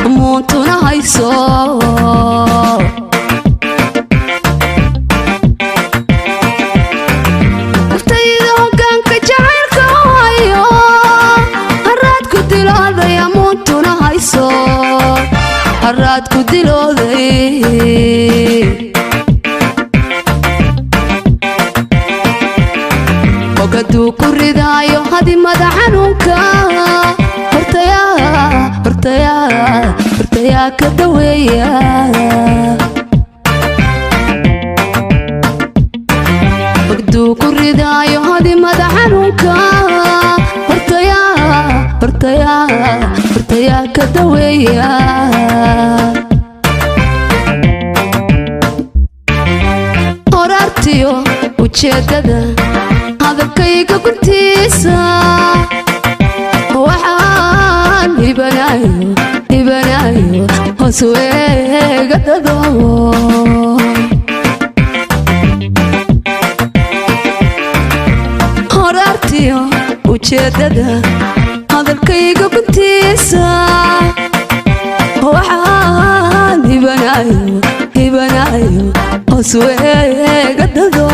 amuuntuna hayso naftayda hoggaanka jacaylka hayo haraad ku dilooday amuuntuna hayso haraad ku dilooday ogaduu ku ridaayo hadimada xanuunka hortayaa ka daweeya ogaduu ku ridaayo hadimada xanuunka hortayaa ka daweeya horartiyo ujeedada hadalkayga guntiisa waxaan hibanayo hoos weega dado horartiyo ujeedada hadalkayga guntiisa waxaan hibanayo hoos weega dado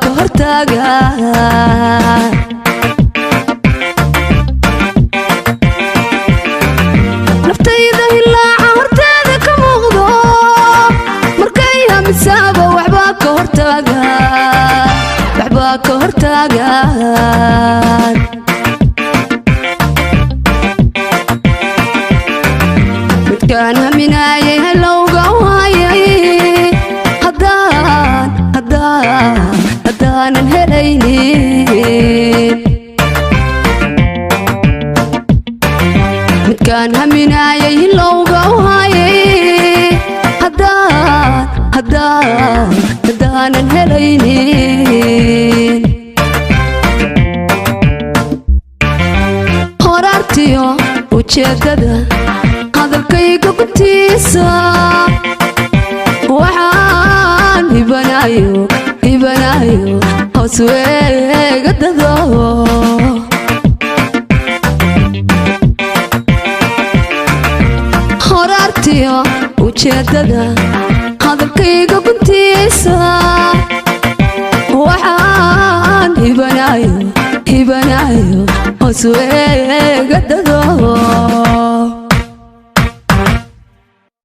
ka hortaaga naftayda ilaa horteeda ka muuqdo markay hamisaaba waxbaa ka hortaaga midkaan haminaayay halowga waayay haddaanan helaynin midkaan haminaayay hilowga waayay haddaanan helaynin horartiyo ujeedada hadalkayga guntiisa waxaan hibanayo hoos weega dado horartiyo ujeedada hadalkayga guntiisa waxaan hibanayo hoos weega dado